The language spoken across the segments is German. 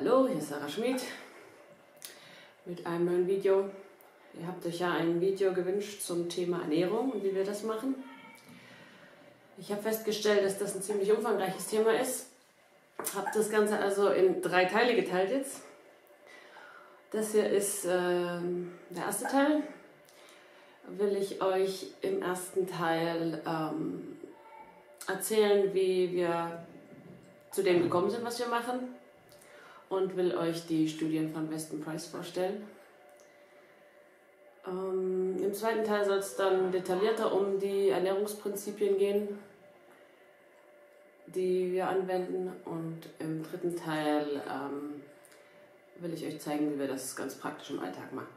Hallo, hier ist Sarah Schmid mit einem neuen Video. Ihr habt euch ja ein Video gewünscht zum Thema Ernährung und wie wir das machen. Ich habe festgestellt, dass das ein ziemlich umfangreiches Thema ist. Habe das Ganze also in 3 Teile geteilt jetzt. Das hier ist der erste Teil. Will ich euch im ersten Teil erzählen, wie wir zu dem gekommen sind, was wir machen, und will euch die Studien von Weston Price vorstellen. Im zweiten Teil soll es dann detaillierter um die Ernährungsprinzipien gehen, die wir anwenden, und im dritten Teil will ich euch zeigen, wie wir das ganz praktisch im Alltag machen.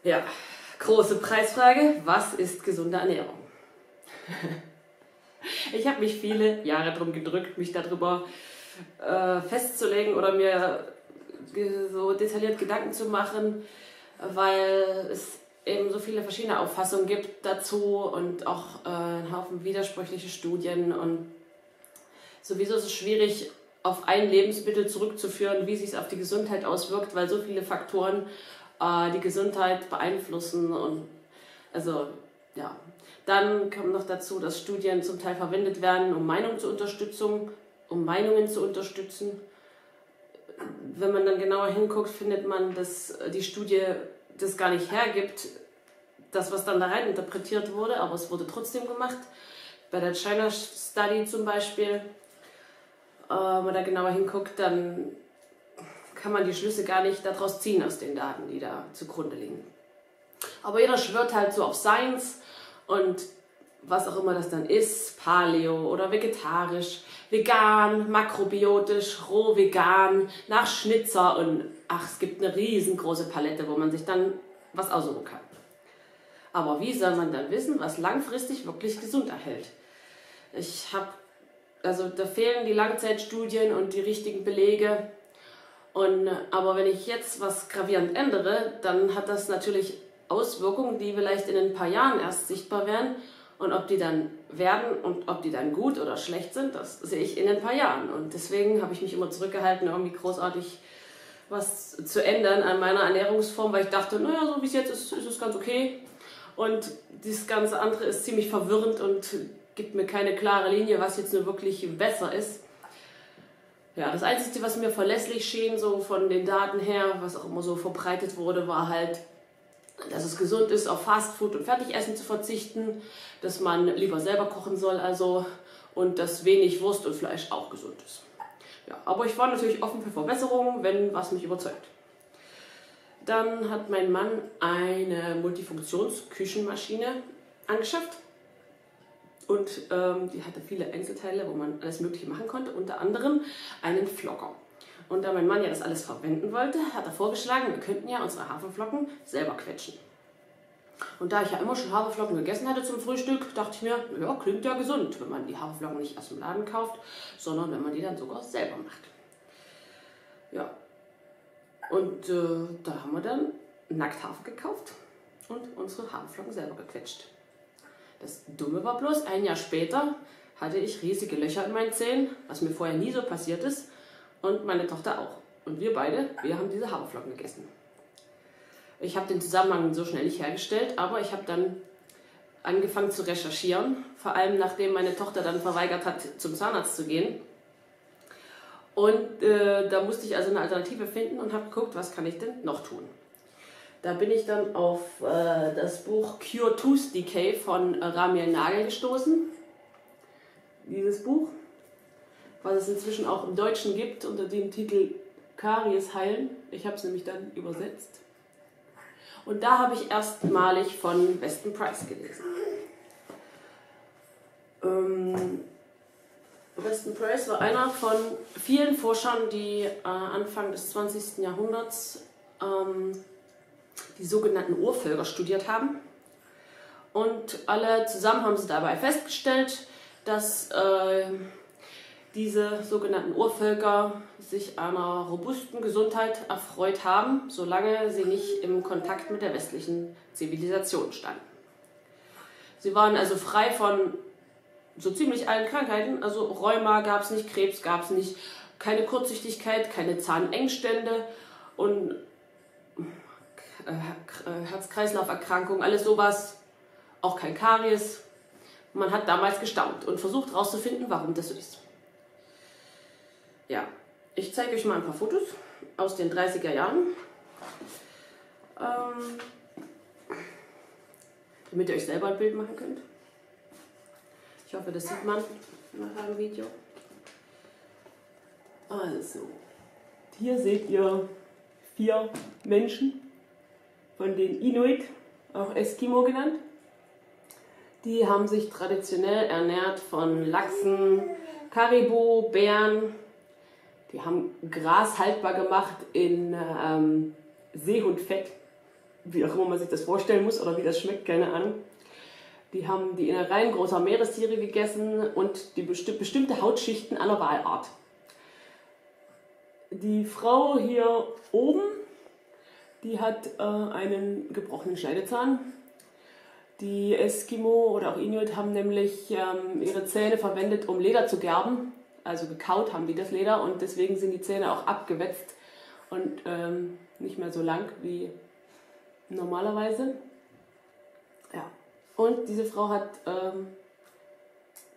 Ja, große Preisfrage: Was ist gesunde Ernährung? Ich habe mich viele Jahre darum gedrückt, mich darüber festzulegen oder mir so detailliert Gedanken zu machen, weil es eben so viele verschiedene Auffassungen gibt dazu und auch einen Haufen widersprüchliche Studien, und sowieso ist es schwierig, auf ein Lebensmittel zurückzuführen, wie sich es auf die Gesundheit auswirkt, weil so viele Faktoren die Gesundheit beeinflussen. Und also ja, dann kommt noch dazu, dass Studien zum Teil verwendet werden, um Meinungen zu unterstützen. Wenn man dann genauer hinguckt, findet man, dass die Studie das gar nicht hergibt, das, was dann da rein interpretiert wurde, aber es wurde trotzdem gemacht. Bei der China Study zum Beispiel, wenn man da genauer hinguckt, dann kann man die Schlüsse gar nicht daraus ziehen aus den Daten, die da zugrunde liegen. Aber jeder schwört halt so auf Science und was auch immer das dann ist, Paleo oder vegetarisch, vegan, makrobiotisch, roh vegan, nach Schnitzer, und ach, es gibt eine riesengroße Palette, wo man sich dann was aussuchen kann. Aber wie soll man dann wissen, was langfristig wirklich gesund erhält? Da fehlen die Langzeitstudien und die richtigen Belege. Aber wenn ich jetzt was gravierend ändere, dann hat das natürlich Auswirkungen, die vielleicht in ein paar Jahren erst sichtbar werden. Und ob die dann werden und ob die dann gut oder schlecht sind, das sehe ich in ein paar Jahren. Und deswegen habe ich mich immer zurückgehalten, irgendwie großartig was zu ändern an meiner Ernährungsform, weil ich dachte, naja, so wie es jetzt ist, ist es ganz okay. Und das ganze andere ist ziemlich verwirrend und gibt mir keine klare Linie, was jetzt nur wirklich besser ist. Ja, das Einzige, was mir verlässlich schien, so von den Daten her, was auch immer so verbreitet wurde, war halt, dass es gesund ist, auf Fastfood und Fertigessen zu verzichten, dass man lieber selber kochen soll, und dass wenig Wurst und Fleisch auch gesund ist. Ja, aber ich war natürlich offen für Verbesserungen, wenn was mich überzeugt. Dann hat mein Mann eine Multifunktions-Küchenmaschine angeschafft, und die hatte viele Einzelteile, wo man alles Mögliche machen konnte, unter anderem einen Flocker. Und da mein Mann ja das alles verwenden wollte, hat er vorgeschlagen, wir könnten ja unsere Haferflocken selber quetschen. Und da ich ja immer schon Haferflocken gegessen hatte zum Frühstück, dachte ich mir, ja, klingt ja gesund, wenn man die Haferflocken nicht aus dem Laden kauft, sondern wenn man die dann sogar selber macht. Ja, und da haben wir dann Nackthafer gekauft und unsere Haferflocken selber gequetscht. Das Dumme war bloß, ein Jahr später hatte ich riesige Löcher in meinen Zähnen, was mir vorher nie so passiert ist. Und meine Tochter auch. Und wir haben diese Haferflocken gegessen. Ich habe den Zusammenhang so schnell nicht hergestellt, aber ich habe dann angefangen zu recherchieren, vor allem nachdem meine Tochter dann verweigert hat, zum Zahnarzt zu gehen. Und da musste ich also eine Alternative finden und habe geguckt, was kann ich denn noch tun. Da bin ich dann auf das Buch Cure Tooth Decay von Ramiel Nagel gestoßen. Dieses Buch, was es inzwischen auch im Deutschen gibt, unter dem Titel Karies heilen. Ich habe es nämlich dann übersetzt. Und da habe ich erstmalig von Weston Price gelesen. Weston Price war einer von vielen Forschern, die Anfang des 20. Jahrhunderts die sogenannten Urvölker studiert haben. Und alle zusammen haben sie dabei festgestellt, dass diese sogenannten Urvölker sich einer robusten Gesundheit erfreut haben, solange sie nicht im Kontakt mit der westlichen Zivilisation standen. Sie waren also frei von so ziemlich allen Krankheiten, also Rheuma gab es nicht, Krebs gab es nicht, keine Kurzsichtigkeit, keine Zahnengstände und Herz-Kreislauf-Erkrankungen, alles sowas, auch kein Karies. Man hat damals gestaunt und versucht herauszufinden, warum das so ist. Ja, ich zeige euch mal ein paar Fotos aus den 30er Jahren, damit ihr euch selber ein Bild machen könnt. Ich hoffe, das sieht man nach dem Video. Also, hier seht ihr 4 Menschen, von den Inuit, auch Eskimo genannt. Die haben sich traditionell ernährt von Lachsen, Karibu, Bären. Die haben Gras haltbar gemacht in Seehundfett, wie auch immer man sich das vorstellen muss oder wie das schmeckt, keine Ahnung. Die haben die Innereien großer Meerestiere gegessen und die bestimmte Hautschichten einer Walart. Die Frau hier oben, die hat einen gebrochenen Schneidezahn. Die Eskimo oder auch Inuit haben nämlich ihre Zähne verwendet, um Leder zu gerben. Also gekaut haben die das Leder und deswegen sind die Zähne auch abgewetzt und nicht mehr so lang wie normalerweise. Ja. Und diese Frau hat,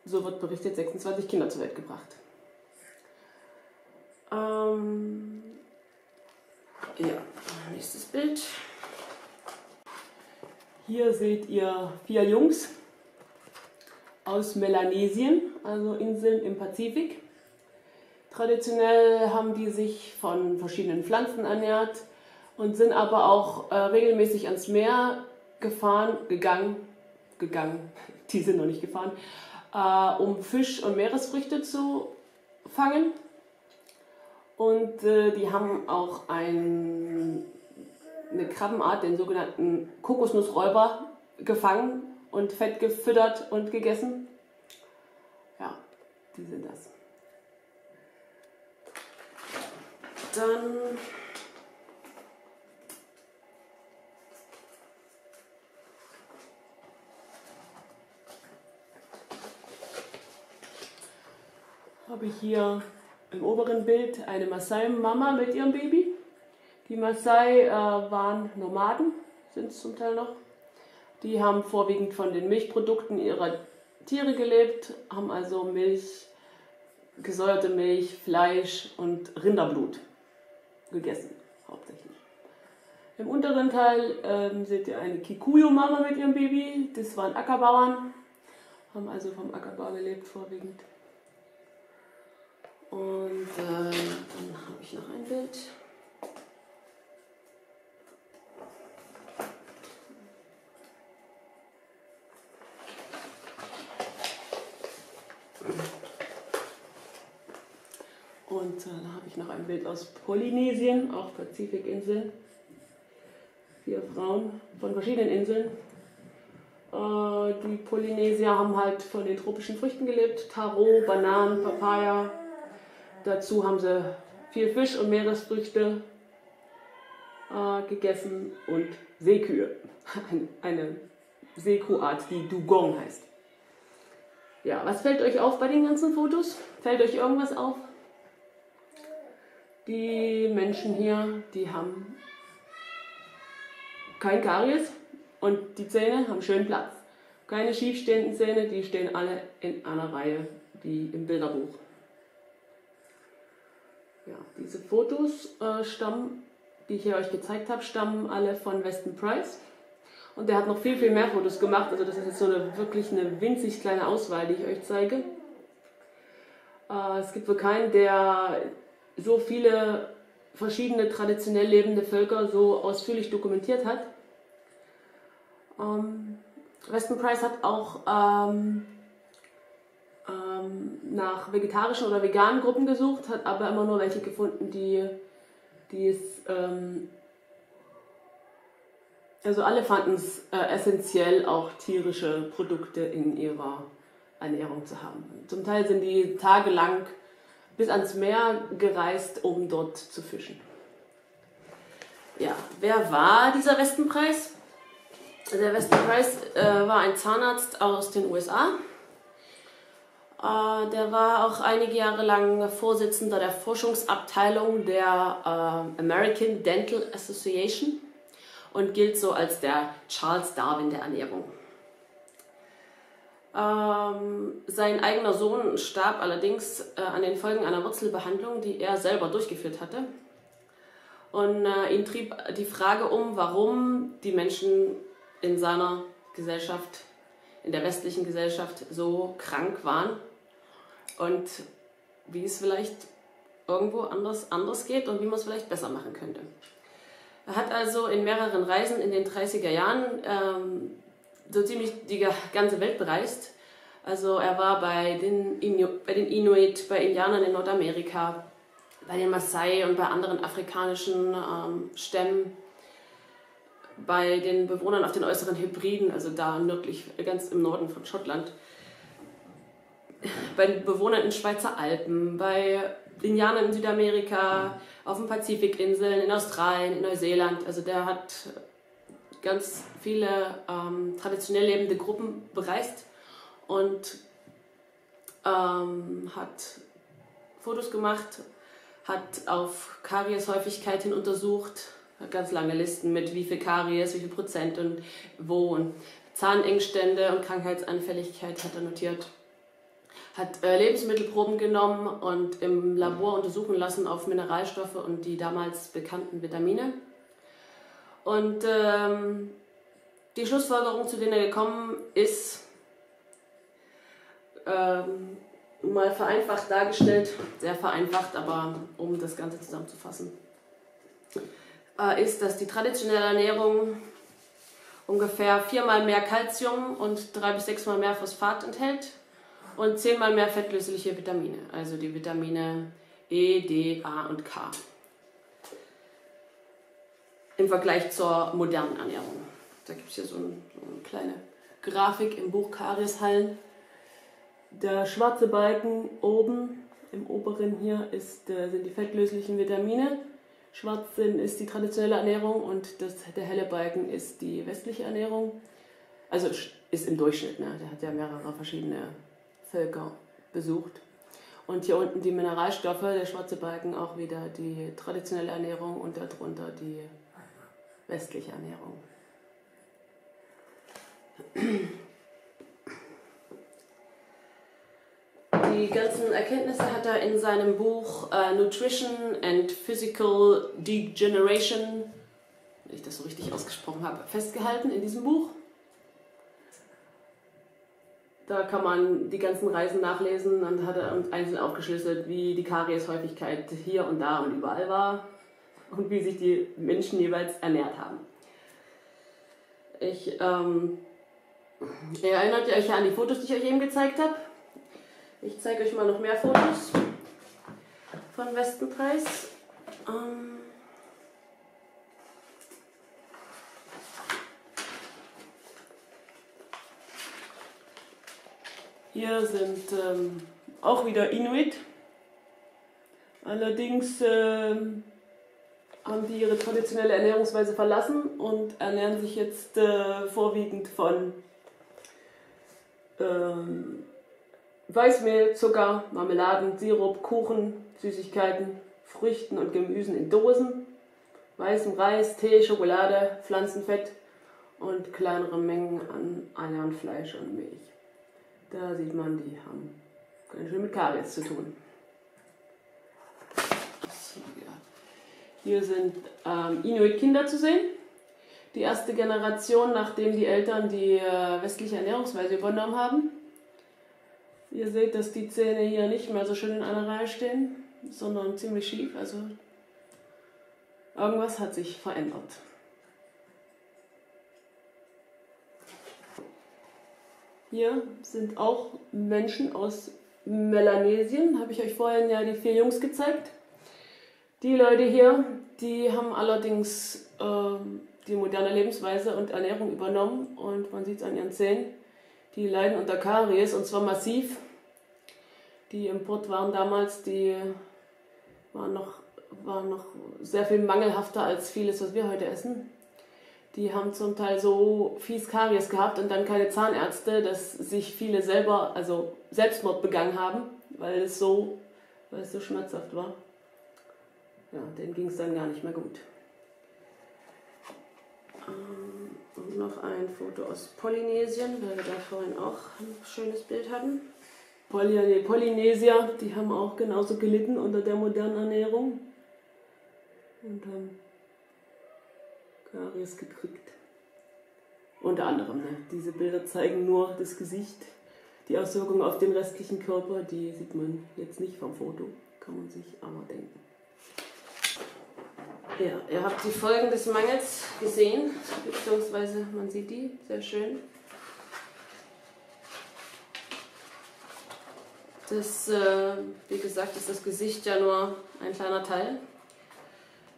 so wird berichtet, 26 Kinder zur Welt gebracht. Ja, nächstes Bild. Hier seht ihr 4 Jungs aus Melanesien, also Inseln im Pazifik. Traditionell haben die sich von verschiedenen Pflanzen ernährt und sind aber auch regelmäßig ans Meer gegangen, die sind noch nicht gefahren, um Fisch und Meeresfrüchte zu fangen. Und die haben auch eine Krabbenart, den sogenannten Kokosnussräuber, gefangen und fett gefüttert und gegessen. Ja, die sind das. Dann habe ich hier im oberen Bild eine Maasai-Mama mit ihrem Baby. Die Maasai waren Nomaden, sind es zum Teil noch. Die haben vorwiegend von den Milchprodukten ihrer Tiere gelebt, haben also Milch, gesäuerte Milch, Fleisch und Rinderblut gegessen, hauptsächlich. Im unteren Teil seht ihr eine Kikuyu-Mama mit ihrem Baby. Das waren Ackerbauern, haben also vom Ackerbau gelebt vorwiegend. Und dann habe ich noch ein Bild. Und dann habe ich noch ein Bild aus Polynesien, auch Pazifikinseln. 4 Frauen von verschiedenen Inseln. Die Polynesier haben halt von den tropischen Früchten gelebt, Taro, Bananen, Papaya. Dazu haben sie viel Fisch und Meeresfrüchte gegessen und Seekühe. Eine Seekuhart, die Dugong heißt. Ja, was fällt euch auf bei den ganzen Fotos? Fällt euch irgendwas auf? Die Menschen hier, die haben kein Karies und die Zähne haben schön Platz. Keine schiefstehenden Zähne, die stehen alle in einer Reihe, wie im Bilderbuch. Ja, diese Fotos die ich hier euch gezeigt habe, stammen alle von Weston Price. Und der hat noch viel, viel mehr Fotos gemacht. Also das ist jetzt so wirklich eine winzig kleine Auswahl, die ich euch zeige. Es gibt wohl keinen, der so viele verschiedene traditionell lebende Völker so ausführlich dokumentiert hat. Weston Price hat auch nach vegetarischen oder veganen Gruppen gesucht, hat aber immer nur welche gefunden, also alle fanden es essentiell, auch tierische Produkte in ihrer Ernährung zu haben. Zum Teil sind die tagelang bis ans Meer gereist, um dort zu fischen. Ja, wer war dieser Weston Price? Der Weston Price war ein Zahnarzt aus den USA. Der war auch einige Jahre lang Vorsitzender der Forschungsabteilung der American Dental Association und gilt so als der Charles Darwin der Ernährung. Sein eigener Sohn starb allerdings an den Folgen einer Wurzelbehandlung, die er selber durchgeführt hatte. Und ihn trieb die Frage um, warum die Menschen in seiner Gesellschaft, in der westlichen Gesellschaft, so krank waren und wie es vielleicht irgendwo anders geht und wie man es vielleicht besser machen könnte. Er hat also in mehreren Reisen in den 30er Jahren so ziemlich die ganze Welt bereist. Also er war bei den Inuit, bei Indianern in Nordamerika, bei den Maasai und bei anderen afrikanischen Stämmen, bei den Bewohnern auf den äußeren Hebriden, also da nördlich, ganz im Norden von Schottland, bei den Bewohnern in Schweizer Alpen, bei Indianern in Südamerika, auf den Pazifikinseln, in Australien, in Neuseeland. Also der hat ganz viele traditionell lebende Gruppen bereist und hat Fotos gemacht, hat auf Karieshäufigkeit hin untersucht, hat ganz lange Listen mit wie viel Karies, wie viel Prozent und wo, und Zahnengstände und Krankheitsanfälligkeit hat er notiert. Hat Lebensmittelproben genommen und im Labor untersuchen lassen auf Mineralstoffe und die damals bekannten Vitamine. Und die Schlussfolgerung, zu der er gekommen ist, mal vereinfacht dargestellt, sehr vereinfacht, aber um das Ganze zusammenzufassen, ist, dass die traditionelle Ernährung ungefähr 4-mal mehr Calcium und 3- bis 6-mal mehr Phosphat enthält und 10-mal mehr fettlösliche Vitamine, also die Vitamine E, D, A und K. Im Vergleich zur modernen Ernährung. Da gibt es hier so eine kleine Grafik im Buch Karieshallen. Der schwarze Balken oben, im oberen hier, sind die fettlöslichen Vitamine. Schwarz ist die traditionelle Ernährung und der helle Balken ist die westliche Ernährung. Also ist im Durchschnitt, ne? Der hat ja mehrere verschiedene Völker besucht. Und hier unten die Mineralstoffe, der schwarze Balken auch wieder die traditionelle Ernährung und darunter die westliche Ernährung. Die ganzen Erkenntnisse hat er in seinem Buch Nutrition and Physical Degeneration, wenn ich das so richtig ausgesprochen habe, festgehalten in diesem Buch. Da kann man die ganzen Reisen nachlesen und hat er uns einzeln aufgeschlüsselt, wie die Karieshäufigkeit hier und da und überall war und wie sich die Menschen jeweils ernährt haben. Ihr erinnert euch ja an die Fotos, die ich euch eben gezeigt habe. Ich zeige euch mal noch mehr Fotos von Westenpreis. Hier sind auch wieder Inuit. Allerdings haben die ihre traditionelle Ernährungsweise verlassen und ernähren sich jetzt vorwiegend von Weißmehl, Zucker, Marmeladen, Sirup, Kuchen, Süßigkeiten, Früchten und Gemüsen in Dosen, weißem Reis, Tee, Schokolade, Pflanzenfett und kleinere Mengen an Eiern, Fleisch und Milch. Da sieht man, die haben ganz schön mit Karies zu tun. Hier sind Inuit-Kinder zu sehen. Die erste Generation, nachdem die Eltern die westliche Ernährungsweise übernommen haben. Ihr seht, dass die Zähne hier nicht mehr so schön in einer Reihe stehen, sondern ziemlich schief. Also irgendwas hat sich verändert. Hier sind auch Menschen aus Melanesien. Habe ich euch vorhin ja die 4 Jungs gezeigt. Die Leute hier, die haben allerdings die moderne Lebensweise und Ernährung übernommen und man sieht es an ihren Zähnen. Die leiden unter Karies und zwar massiv. Die Importwaren damals, die waren noch sehr viel mangelhafter als vieles, was wir heute essen. die haben zum Teil so fies Karies gehabt und dann keine Zahnärzte, dass sich viele selber, also Selbstmord begangen haben, weil es so schmerzhaft war. Ja, denen ging es dann gar nicht mehr gut. Und noch ein Foto aus Polynesien, weil wir da vorhin auch ein schönes Bild hatten. Polynesier, die haben auch genauso gelitten unter der modernen Ernährung und haben Karies gekriegt. Unter anderem, ne? Diese Bilder zeigen nur das Gesicht. Die Auswirkungen auf den restlichen Körper, die sieht man jetzt nicht vom Foto, kann man sich aber denken. Ja, ihr habt die Folgen des Mangels gesehen, beziehungsweise man sieht die, sehr schön. Das, wie gesagt, ist das Gesicht ja nur ein kleiner Teil,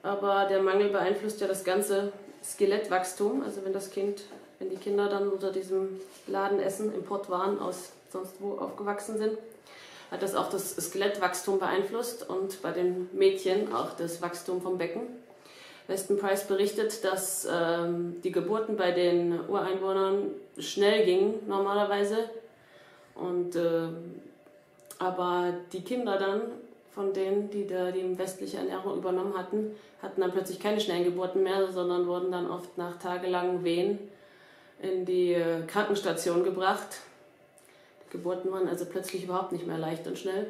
aber der Mangel beeinflusst ja das ganze Skelettwachstum. Also wenn die Kinder dann unter diesem Ladenessen Importwaren aus sonst wo aufgewachsen sind, hat das auch das Skelettwachstum beeinflusst und bei den Mädchen auch das Wachstum vom Becken. Weston Price berichtet, dass die Geburten bei den Ureinwohnern schnell gingen normalerweise und aber die Kinder dann, von denen, die westliche Ernährung übernommen hatten, hatten dann plötzlich keine schnellen Geburten mehr, sondern wurden dann oft nach tagelangen Wehen in die Krankenstation gebracht. Die Geburten waren also plötzlich überhaupt nicht mehr leicht und schnell.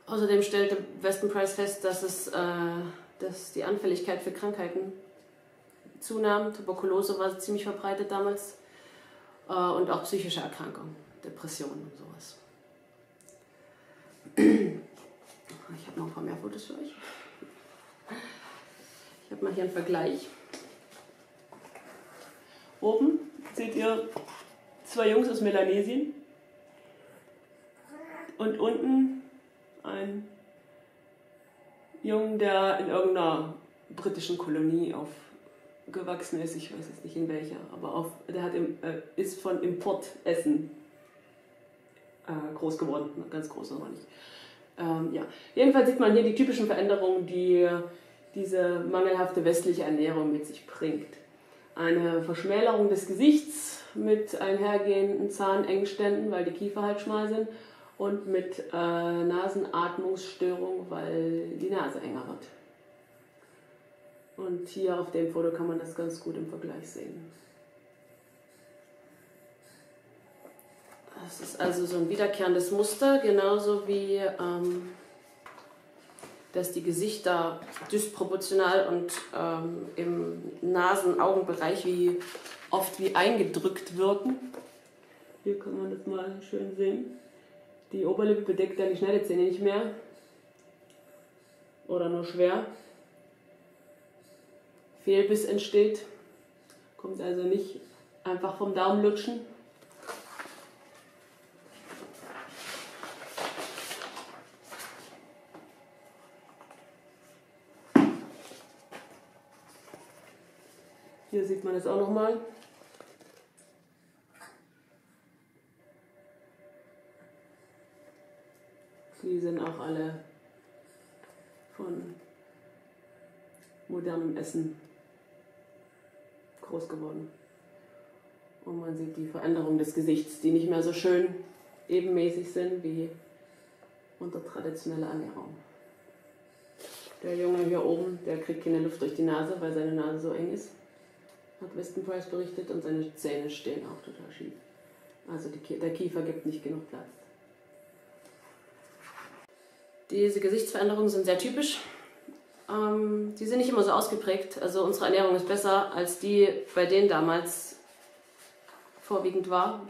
Außerdem stellte Weston Price fest, dass die Anfälligkeit für Krankheiten zunahm. Tuberkulose war ziemlich verbreitet damals und auch psychische Erkrankungen, Depressionen und sowas. Ich habe noch ein paar mehr Fotos für euch. Ich habe mal hier einen Vergleich. Oben seht ihr 2 Jungs aus Melanesien und unten ein Jungen, der in irgendeiner britischen Kolonie aufgewachsen ist. Ich weiß jetzt nicht in welcher, aber ist von Importessen groß geworden, ganz groß noch nicht. Ja. Jedenfalls sieht man hier die typischen Veränderungen, die diese mangelhafte westliche Ernährung mit sich bringt. Eine Verschmälerung des Gesichts mit einhergehenden Zahnengständen, weil die Kiefer halt schmal sind, und mit Nasenatmungsstörung, weil die Nase enger wird. Und hier auf dem Foto kann man das ganz gut im Vergleich sehen. Das ist also so ein wiederkehrendes Muster, genauso wie dass die Gesichter disproportional und im Nasen-Augenbereich oft wie eingedrückt wirken. Hier kann man das mal schön sehen. Die Oberlippe bedeckt dann die Schneidezähne nicht mehr oder nur schwer. Fehlbiss entsteht, kommt also nicht einfach vom Daumen lutschen. Hier sieht man es auch nochmal. Die sind auch alle von modernem Essen groß geworden. Und man sieht die Veränderung des Gesichts, die nicht mehr so schön ebenmäßig sind wie unter traditioneller Ernährung. Der Junge hier oben, der kriegt keine Luft durch die Nase, weil seine Nase so eng ist, hat Weston Price berichtet, und seine Zähne stehen auch total schief. Also der Kiefer gibt nicht genug Platz. Diese Gesichtsveränderungen sind sehr typisch. Die sind nicht immer so ausgeprägt. Also unsere Ernährung ist besser als die, bei denen damals vorwiegend war,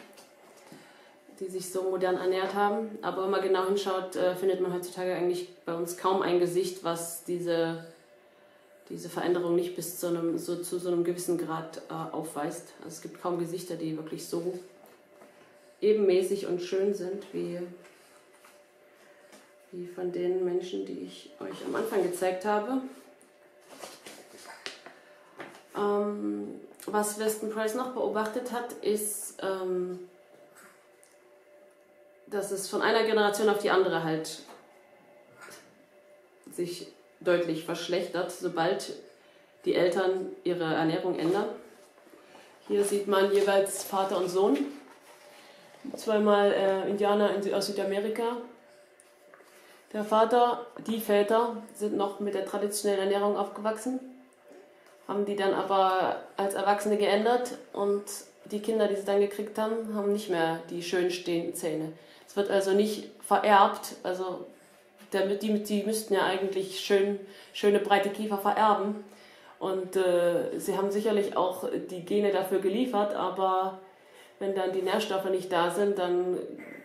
die sich so modern ernährt haben. Aber wenn man genau hinschaut, findet man heutzutage eigentlich bei uns kaum ein Gesicht, was diese Veränderung nicht bis zu einem gewissen Grad aufweist. Also es gibt kaum Gesichter, die wirklich so ebenmäßig und schön sind wie von den Menschen, die ich euch am Anfang gezeigt habe. Was Weston Price noch beobachtet hat, ist, dass es von einer Generation auf die andere halt sich deutlich verschlechtert, sobald die Eltern ihre Ernährung ändern. Hier sieht man jeweils Vater und Sohn, zweimal Indianer aus Südamerika. Der Vater, die Väter sind noch mit der traditionellen Ernährung aufgewachsen, haben die dann aber als Erwachsene geändert und die Kinder, die sie dann gekriegt haben, haben nicht mehr die schön stehenden Zähne. Es wird also nicht vererbt, also die müssten ja eigentlich schöne breite Kiefer vererben. Und sie haben sicherlich auch die Gene dafür geliefert, aber wenn dann die Nährstoffe nicht da sind, dann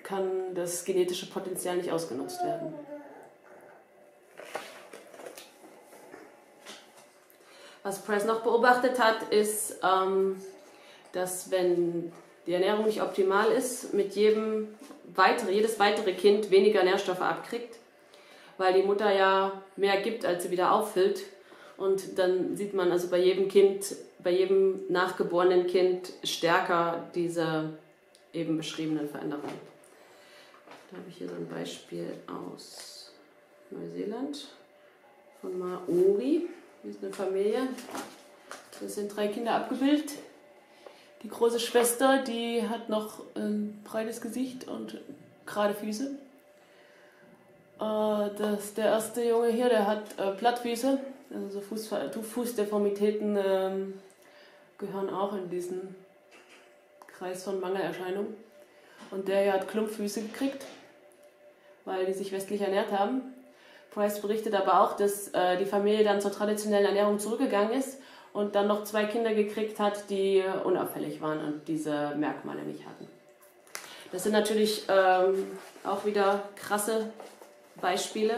kann das genetische Potenzial nicht ausgenutzt werden. Was Price noch beobachtet hat, ist, dass wenn die Ernährung nicht optimal ist, jedes weitere Kind weniger Nährstoffe abkriegt, weil die Mutter ja mehr gibt, als sie wieder auffüllt. Und dann sieht man also bei jedem nachgeborenen Kind stärker diese eben beschriebenen Veränderungen. Da habe ich hier so ein Beispiel aus Neuseeland von Maori. Hier ist eine Familie. Das sind 3 Kinder abgebildet. Die große Schwester, die hat noch ein breites Gesicht und gerade Füße. Der erste Junge hier, der hat Plattfüße. Also Fußdeformitäten gehören auch in diesen Kreis von Mangelerscheinungen. Und der hier hat Klumpfüße gekriegt, weil die sich westlich ernährt haben. Price berichtet aber auch, dass die Familie dann zur traditionellen Ernährung zurückgegangen ist und dann noch 2 Kinder gekriegt hat, die unauffällig waren und diese Merkmale nicht hatten. Das sind natürlich auch wieder krasse Beispiele.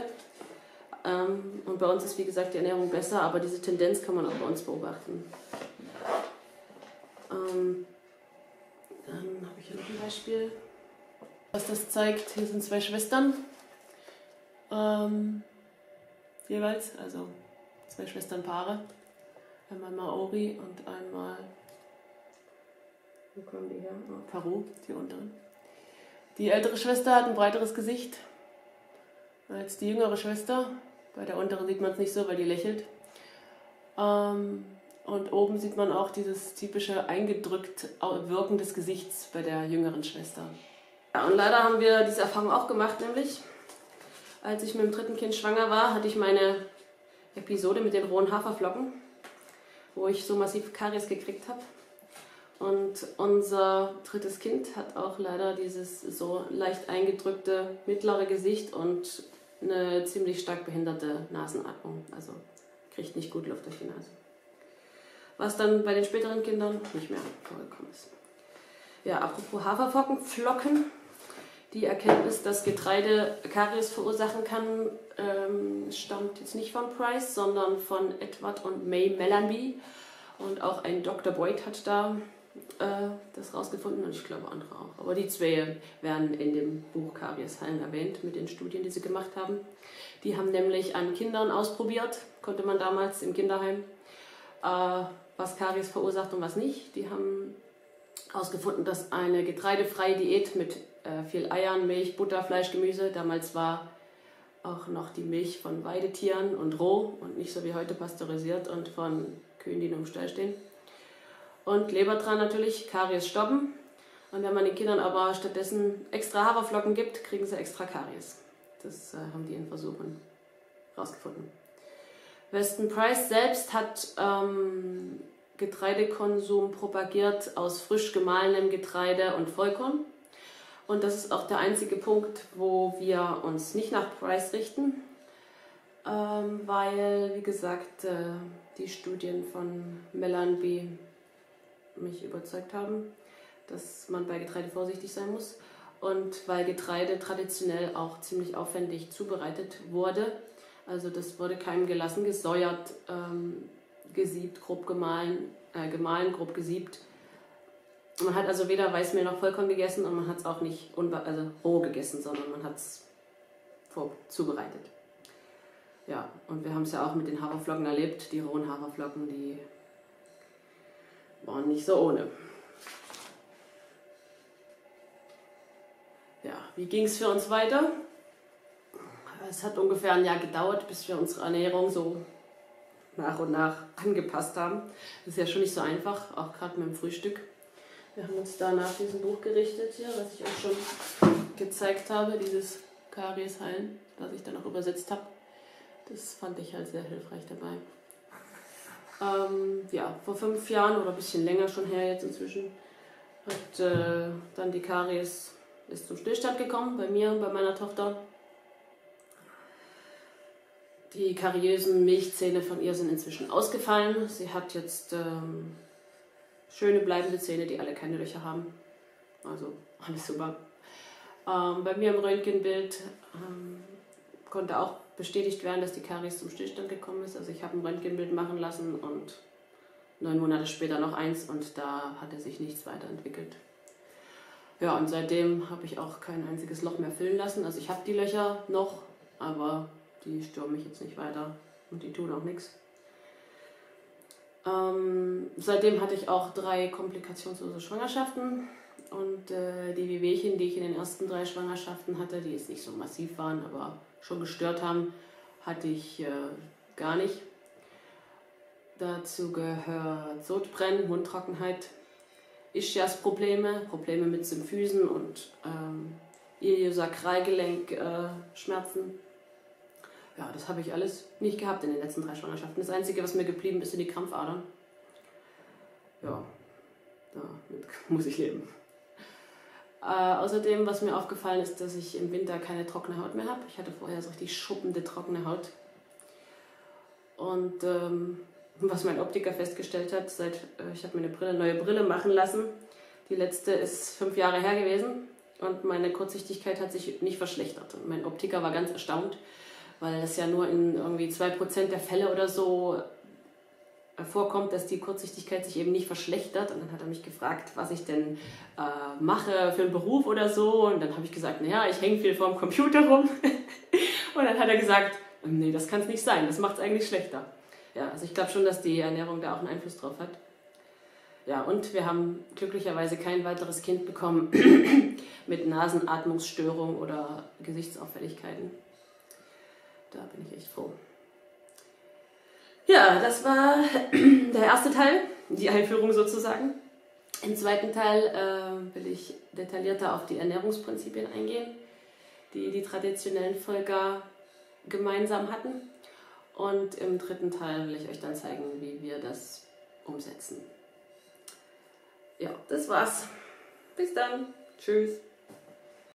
Und bei uns ist, wie gesagt, die Ernährung besser, aber diese Tendenz kann man auch bei uns beobachten. Dann habe ich hier noch ein Beispiel, was das zeigt. Hier sind 2 Schwestern, jeweils, also 2 Schwesternpaare. Einmal Maori und einmal, wo kommen die her? Oh, Peru, die unteren. Die ältere Schwester hat ein breiteres Gesicht als die jüngere Schwester. Bei der unteren sieht man es nicht so, weil die lächelt. Und oben sieht man auch dieses typische eingedrückt Wirken des Gesichts bei der jüngeren Schwester. Ja, und leider haben wir diese Erfahrung auch gemacht, nämlich als ich mit dem 3. Kind schwanger war, hatte ich meine Episode mit den rohen Haferflocken, wo ich so massiv Karies gekriegt habe. Und unser 3. Kind hat auch leider dieses so leicht eingedrückte mittlere Gesicht und eine ziemlich stark behinderte Nasenatmung. Also kriegt nicht gut Luft durch die Nase. Was dann bei den späteren Kindern nicht mehr vorgekommen ist. Ja, apropos Haferflocken. Die Erkenntnis, dass Getreide Karies verursachen kann, stammt jetzt nicht von Price, sondern von Edward und May Mellanby. Und auch ein Dr. Boyd hat da das rausgefunden und ich glaube andere auch. Aber die 2 werden in dem Buch Karieshallen erwähnt mit den Studien, die sie gemacht haben. Die haben nämlich an Kindern ausprobiert, konnte man damals im Kinderheim, was Karies verursacht und was nicht. Die haben herausgefunden, dass eine getreidefreie Diät mit viel Eiern, Milch, Butter, Fleisch, Gemüse, damals war auch noch die Milch von Weidetieren und roh und nicht so wie heute pasteurisiert und von Kühen, die nur im Stall stehen. Und Lebertran natürlich, Karies stoppen. Und wenn man den Kindern aber stattdessen extra Haferflocken gibt, kriegen sie extra Karies. Das haben die in Versuchen herausgefunden. Weston Price selbst hat Getreidekonsum propagiert aus frisch gemahlenem Getreide und Vollkorn. Und das ist auch der einzige Punkt, wo wir uns nicht nach Price richten, weil, wie gesagt, die Studien von Mellanby mich überzeugt haben, dass man bei Getreide vorsichtig sein muss und weil Getreide traditionell auch ziemlich aufwendig zubereitet wurde. Also das wurde keimgelassen, gesäuert, gesiebt, grob gemahlen, grob gesiebt. Man hat also weder Weißmehl noch Vollkorn gegessen und man hat es auch nicht roh gegessen, sondern man hat es zubereitet. Ja, und wir haben es ja auch mit den Haferflocken erlebt. Die rohen Haferflocken, die waren nicht so ohne. Ja, wie ging es für uns weiter? Es hat ungefähr ein Jahr gedauert, bis wir unsere Ernährung so nach und nach angepasst haben. Das ist ja schon nicht so einfach, auch gerade mit dem Frühstück. Wir haben uns da nach diesem Buch gerichtet hier, was ich euch schon gezeigt habe, dieses Karies heilen, was ich dann auch übersetzt habe. Das fand ich halt sehr hilfreich dabei. Ja, vor 5 Jahren oder ein bisschen länger schon her jetzt inzwischen, hat dann die Karies ist zum Stillstand gekommen, bei mir und bei meiner Tochter. Die kariösen Milchzähne von ihr sind inzwischen ausgefallen. Sie hat jetzt schöne bleibende Zähne, die alle keine Löcher haben. Also alles super. Bei mir im Röntgenbild konnte auch bestätigt werden, dass die Karies zum Stillstand gekommen ist. Also ich habe ein Röntgenbild machen lassen und 9 Monate später noch eins und da hatte sich nichts weiterentwickelt. Ja, und seitdem habe ich auch kein einziges Loch mehr füllen lassen. Also ich habe die Löcher noch, aber die stören mich jetzt nicht weiter und die tun auch nichts. Seitdem hatte ich auch 3 komplikationslose Schwangerschaften und die Wehwehchen, die ich in den ersten 3 Schwangerschaften hatte, die jetzt nicht so massiv waren, aber schon gestört haben, hatte ich gar nicht. Dazu gehört Sodbrennen, Mundtrockenheit, Ischias-Probleme, Probleme mit Symphysen und Iliosakralgelenk-Schmerzen. Ja, das habe ich alles nicht gehabt in den letzten 3 Schwangerschaften. Das Einzige, was mir geblieben ist, sind die Krampfadern. Ja, damit muss ich leben. Außerdem, was mir aufgefallen ist, dass ich im Winter keine trockene Haut mehr habe. Ich hatte vorher so richtig schuppende, trockene Haut. Und was mein Optiker festgestellt hat, ich habe mir eine neue Brille machen lassen. Die letzte ist 5 Jahre her gewesen und meine Kurzsichtigkeit hat sich nicht verschlechtert. Und mein Optiker war ganz erstaunt, weil das ja nur in irgendwie 2% der Fälle oder so vorkommt, dass die Kurzsichtigkeit sich eben nicht verschlechtert. Und dann hat er mich gefragt, was ich denn mache für einen Beruf oder so. Und dann habe ich gesagt, naja, ich hänge viel vorm Computer rum. Und dann hat er gesagt, nee, das kann es nicht sein, das macht es eigentlich schlechter. Ja, also ich glaube schon, dass die Ernährung da auch einen Einfluss drauf hat. Ja, und wir haben glücklicherweise kein weiteres Kind bekommen mit Nasenatmungsstörung oder Gesichtsauffälligkeiten. Da bin ich echt froh. Ja, das war der erste Teil, die Einführung sozusagen. Im zweiten Teil will ich detaillierter auf die Ernährungsprinzipien eingehen, die die traditionellen Völker gemeinsam hatten. Und im dritten Teil will ich euch dann zeigen, wie wir das umsetzen. Ja, das war's. Bis dann. Tschüss.